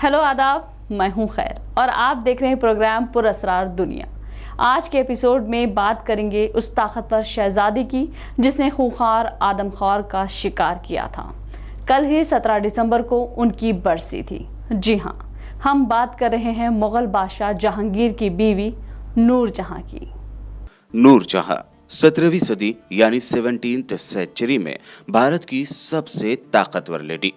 Hello आदाब, मैं हूं खैर और आप देख रहे हैं प्रोग्राम पुरअसरार दुनिया। आज के एपिसोड में बात करेंगे उस ताकतवर शहजादी की जिसने खूंखार आदमखोर का शिकार किया था। कल ही 17 दिसंबर को उनकी बरसी थी। जी हाँ, हम बात कर रहे हैं मुगल बादशाह जहांगीर की बीवी नूरजहां की। नूरजहां 17वीं सदी यानी 17th सेंचुरी में भारत की सबसे ताकतवर लेडी।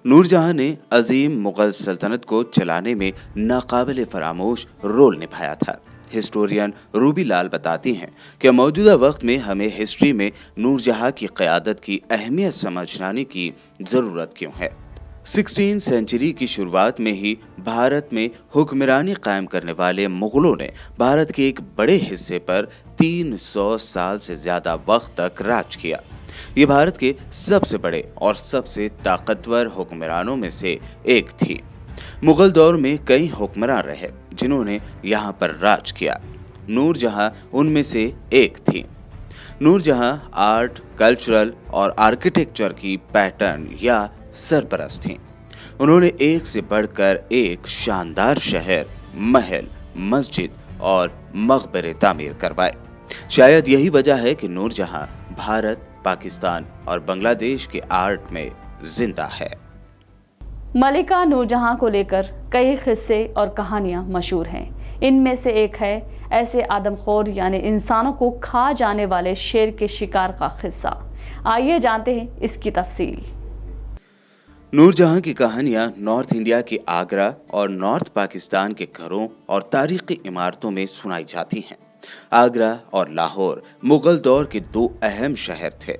नूरजहां ने अजीम मुगल सल्तनत को चलाने में नाकाबिले फरामोश रोल निभाया था। हिस्टोरियन रूबी लाल बताती हैं कि मौजूदा वक्त में हमें हिस्ट्री में नूरजहां की क़यादत की अहमियत समझने की ज़रूरत क्यों है। 16वीं सेंचुरी की शुरुआत में ही भारत में हुक्मरानी कायम करने वाले मुगलों ने भारत के एक बड़े हिस्से पर 300 साल से ज्यादा वक्त तक राज किया। ये भारत के सबसे बड़े और सबसे ताकतवर हुक्मरानों में से एक थी। मुगल दौर में कई हुक्मरान रहे जिन्होंने यहाँ पर राज किया। नूरजहां उनमें से एक थी। नूरजहां आर्ट, कल्चरल और आर्किटेक्चर की पैटर्न या सरपरस्त थीं। उन्होंने एक से बढ़कर एक शानदार शहर, महल, मस्जिद और मकबरे तामीर करवाए। शायद यही वजह है कि नूरजहां भारत, पाकिस्तान और बांग्लादेश के आर्ट में जिंदा है। मलिका नूरजहां को लेकर कई किस्से और कहानियां मशहूर हैं। इनमें से एक है ऐसे आदमखोर यानी इंसानों को खा जाने वाले शेर के शिकार का किस्सा। आइए जानते हैं इसकी तफसील। नूरजहां की कहानियां नॉर्थ इंडिया के आगरा और नॉर्थ पाकिस्तान के घरों और तारीखी इमारतों में सुनाई जाती हैं। आगरा और लाहौर मुगल दौर के दो अहम शहर थे।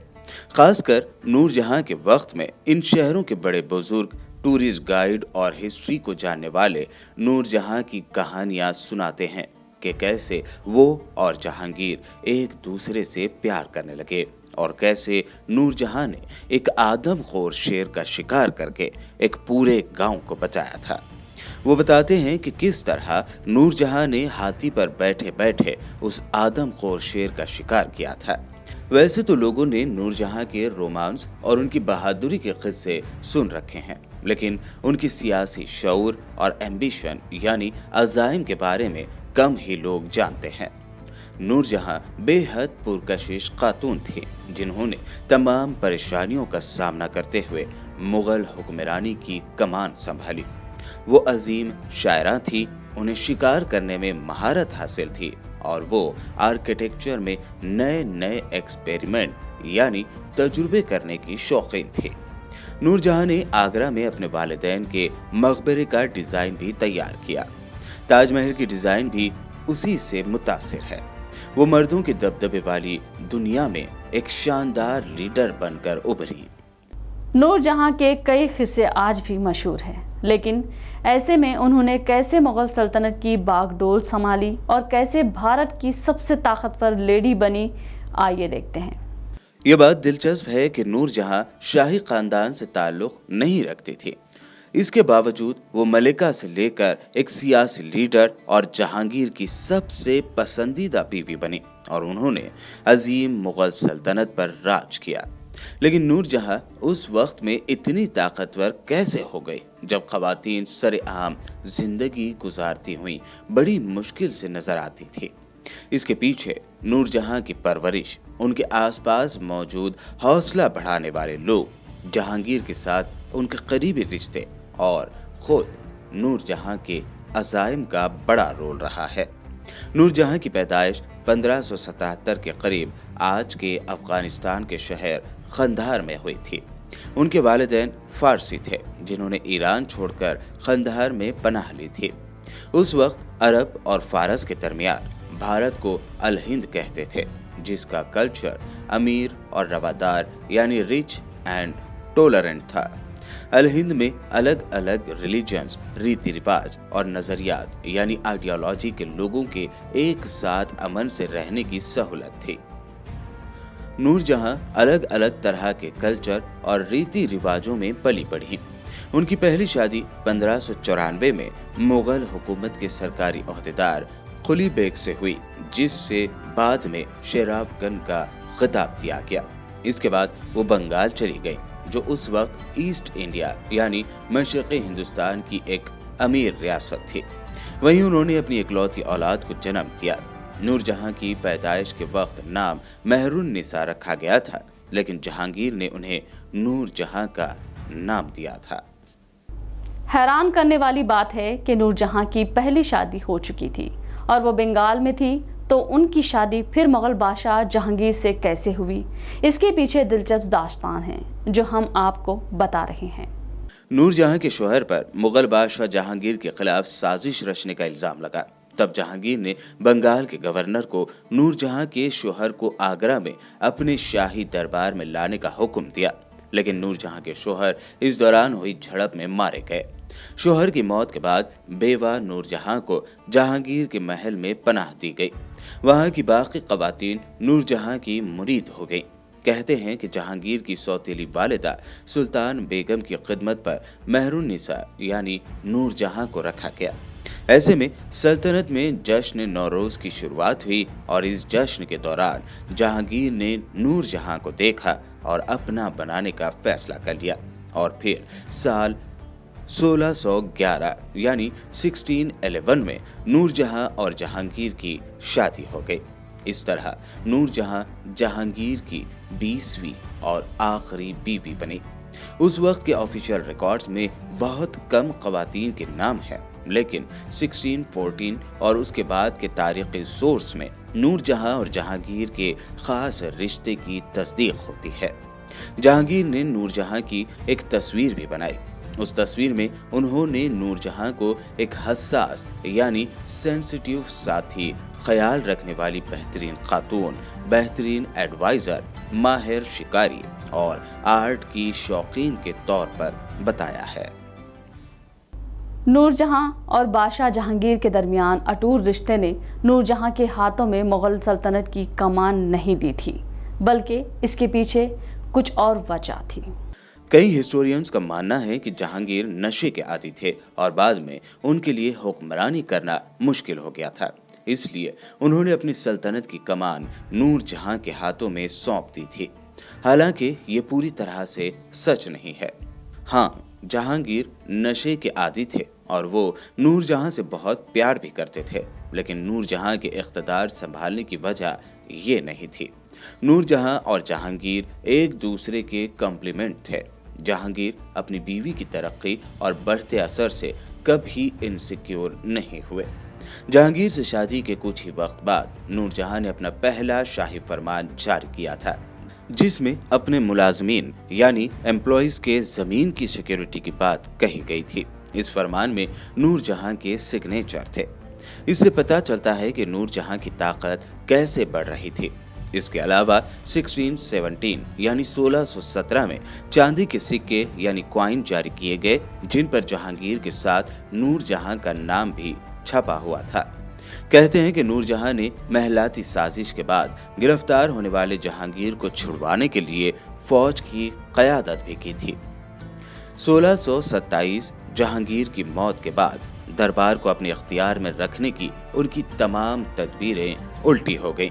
खासकर नूरजहां के वक्त में इन शहरों के बड़े बुजुर्ग, टूरिस्ट गाइड और हिस्ट्री को जानने वाले नूरजहां की कहानियां सुनाते हैं कि कैसे वो और जहांगीर एक दूसरे से प्यार करने लगे और कैसे नूरजहां ने एक आदमखोर शेर का शिकार करके एक पूरे गांव को बचाया था। वो बताते हैं कि किस तरह नूरजहां ने हाथी पर बैठे बैठे उस आदमखोर शेर का शिकार किया था। वैसे तो लोगों ने नूरजहां के रोमांस और उनकी बहादुरी के किस्से सुन रखे हैं, लेकिन उनकी सियासी शऊर और एम्बिशन यानी अज़ाइम के बारे में कम ही लोग जानते हैं। नूरजहां बेहद पुरकशिश खातून थी जिन्होंने तमाम परेशानियों का सामना करते हुए मुगल हुक्मरानी की कमान संभाली। वो अजीम शायरा थी, उन्हें शिकार करने में महारत हासिल थी और वो आर्किटेक्चर में नए नए एक्सपेरिमेंट यानी तजुर्बे करने की शौकीन थी। नूरजहां ने आगरा में अपने वालिदैन के मकबरे का डिजाइन भी तैयार किया। ताजमहल की डिजाइन भी उसी से मुतासिर है। वो मर्दों के दबदबे वाली दुनिया में एक शानदार लीडर बनकर उभरी। नूरजहां के कई किस्से आज भी मशहूर हैं, लेकिन ऐसे में उन्होंने कैसे मुगल सल्तनत की बागडोर संभाली और कैसे भारत की सबसे ताकतवर लेडी बनी, आइए देखते हैं। ये बात दिलचस्प है कि नूरजहां शाही खानदान से ताल्लुक नहीं रखती थी। इसके बावजूद वो मलिका से लेकर एक सियासी लीडर और जहांगीर की सबसे पसंदीदा बीवी बनी और उन्होंने अजीम मुगल सल्तनत पर राज किया। लेकिन नूरजहां उस वक्त में इतनी ताकतवर कैसे हो गई जब खवातीन सरेआम जिंदगी गुजारती हुई बड़ी मुश्किल से नजर आती थी। इसके पीछे नूरजहां की परवरिश, उनके आसपास मौजूद हौसला बढ़ाने वाले लोग, जहांगीर के साथ उनके करीबी रिश्ते और खुद नूरजहां के अज़ाइम का बड़ा रोल रहा है। नूरजहां की पैदाइश 1577 के करीब आज के अफगानिस्तान के शहर खंधार में हुई थी। उनके वालिदैन फारसी थे जिन्होंने ईरान छोड़कर खंधार में पनाह ली थी। उस वक्त अरब और फारस के दरमियान भारत को अल हिंद कहते थे, जिसका कल्चर अमीर और रवादार यानी रिच एंड टॉलरेंट था। अल हिंद में अलग अलग रिलीजन्स, रीति रिवाज और नजरियात यानी आइडियोलॉजी के लोगों के एक साथ अमन से रहने की सहूलत थी। नूरजहां अलग अलग तरह के कल्चर और रीति रिवाजों में पली बढ़ी। उनकी पहली शादी 1594 में मुगल हुकूमत के सरकारी ओहदेदार कुली बेग से हुई, जिससे बाद में शेरावगन का खिताब दिया गया। इसके बाद वो बंगाल चली गई, जो उस वक्त ईस्ट इंडिया यानी मशरक़ी हिंदुस्तान की एक अमीर रियासत थी। वहीं उन्होंने अपनी इकलौती औलाद को जन्म दिया। नूर जहां की पैदाइश के वक्त नाम मेहरुन निसा रखा गया था, लेकिन जहांगीर ने उन्हें नूर जहां का नाम दिया था। हैरान करने वाली बात है कि नूर जहां की पहली शादी हो चुकी थी और वो बंगाल में थी, तो उनकी शादी फिर मुगल बादशाह जहांगीर से कैसे हुई, इसके पीछे दिलचस्प दास्तान है जो हम आपको बता रहे हैं। नूर जहां के शौहर पर मुगल बादशाह जहांगीर के खिलाफ साजिश रचने का इल्जाम लगा। तब जहांगीर ने बंगाल के गवर्नर को नूर जहां के शौहर को आगरा में अपने शाही दरबार में लाने का हुक्म दिया, लेकिन नूर जहां के शौहर इस दौरान हुई झड़प में मारे गए। शौहर की मौत के बाद बेवा नूर जहां को जहांगीर के महल में पनाह दी गई। वहां की बाकी ख़वातीन नूर जहां की मुरीद हो गईं। कहते हैं कि जहांगीर की सौतेली वालिदा सुल्तान बेगम की खिदमत पर मेहरुन निसा यानी नूर जहां को रखा गया। ऐसे में सल्तनत में जश्न नौरोज की शुरुआत हुई और इस जश्न के दौरान जहांगीर ने नूर जहां को देखा और अपना बनाने का फैसला कर लिया और फिर साल 1611 यानी 1611 में नूर जहां और जहांगीर की शादी हो गई। इस तरह नूर जहां जहांगीर की 20वीं और आखिरी बीवी बनी। उस वक्त के ऑफिशियल रिकॉर्ड्स में बहुत कम ख़वातीन के नाम हैं, लेकिन 1614 और उसके बाद के तारीखी सोर्स में नूर जहां और जहांगीर के खास रिश्ते की तस्दीक होती है। जहांगीर ने नूर जहां की एक तस्वीर भी बनाई। उस तस्वीर में उन्होंने नूर जहां को एक हसास यानी सेंसिटिव साथी, ख्याल रखने वाली बेहतरीन खातून, बेहतरीन एडवाइजर, माहिर शिकारी और आर्ट की शौकीन के तौर पर बताया है। नूर जहां और बादशाह जहांगीर के दरमियान अटूट रिश्ते ने नूर जहां के हाथों में मुगल सल्तनत की कमान नहीं दी थी, बल्कि इसके पीछे कुछ और वजह थी। कई हिस्टोरियंस का मानना है कि जहांगीर नशे के आदी थे और बाद में उनके लिए हुक्मरानी करना मुश्किल हो गया था, इसलिए उन्होंने अपनी सल्तनत की कमान नूर जहां के हाथों में सौंप दी थी। हालांकि ये पूरी तरह से सच नहीं है। हाँ, जहांगीर नशे के आदी थे और वो नूर जहां से बहुत प्यार भी करते थे, लेकिन नूर जहां के इख्तिदार संभालने की वजह ये नहीं थी। नूर जहां और जहांगीर एक दूसरे के कॉम्प्लीमेंट थे। जहांगीर अपनी बीवी की तरक्की और बढ़ते असर से कभी इनसिक्योर नहीं हुए। जहांगीर से शादी के कुछ ही वक्त बाद नूर जहां ने अपना पहला शाही फरमान जारी किया था, जिसमें अपने मुलाजमीन यानी एम्प्लॉइज के जमीन की सिक्योरिटी की बात कही गई थी। इस फरमान में नूर जहां के सिग्नेचर थे। इससे पता चलता है कि नूर जहां की ताकत कैसे बढ़ रही थी। इसके अलावा 1617 यानी 1617 में चांदी के सिक्के यानी क्वाइन जारी किए गए, जिन पर जहांगीर के साथ नूर जहां का नाम भी छपा हुआ था। कहते हैं कि नूर जहां ने महलाती साजिश के बाद गिरफ्तार होने वाले जहांगीर को छुड़वाने के लिए फौज की क़यादत भी की थी। 1627 जहांगीर की मौत के बाद दरबार को अपने इख्तियार में रखने की उनकी तमाम तदबीरें उल्टी हो गईं।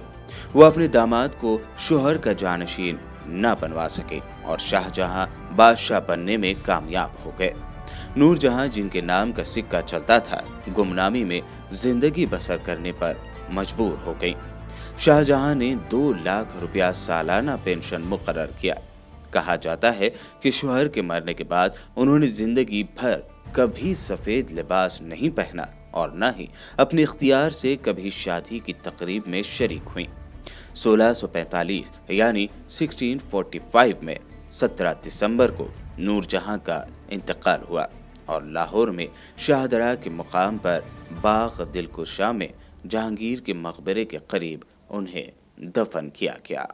वो अपने दामाद को शोहर का जानशीन न बनवा सके और शाहजहां बादशाह बनने में कामयाब हो गए। नूर जहां जिनके नाम का सिक्का चलता था, गुमनामी में जिंदगी बसर करने पर मजबूर हो गईं। शाहजहां ने 2 लाख रुपया सालाना पेंशन मुकर्रर किया। कहा जाता है कि शोहर के मरने के बाद उन्होंने जिंदगी भर कभी सफेद लिबास नहीं पहना और न ही अपने इख्तियार से कभी शादी की तकरीब में शरीक हुई। 1645 यानी 1645 में 17 दिसंबर को नूर जहां का इंतकाल हुआ और लाहौर में शाहदरा के मुकाम पर बाग दिलकुशा में जहांगीर के मकबरे के करीब उन्हें दफन किया गया।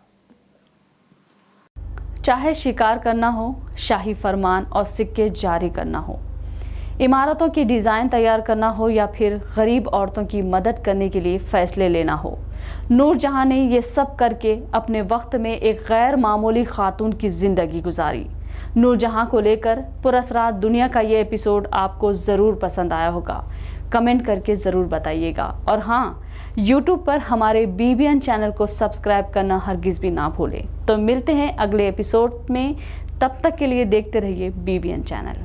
चाहे शिकार करना हो, शाही फरमान और सिक्के जारी करना हो, इमारतों की डिज़ाइन तैयार करना हो या फिर गरीब औरतों की मदद करने के लिए फैसले लेना हो, नूर जहां ने ये सब करके अपने वक्त में एक गैर मामूली खातून की ज़िंदगी गुजारी। नूर जहां को लेकर पुरअसरार दुनिया का ये एपिसोड आपको ज़रूर पसंद आया होगा, कमेंट करके ज़रूर बताइएगा। और हाँ, YouTube पर हमारे BBN चैनल को सब्सक्राइब करना हरगिज़ भी ना भूलें। तो मिलते हैं अगले एपिसोड में, तब तक के लिए देखते रहिए BBN चैनल।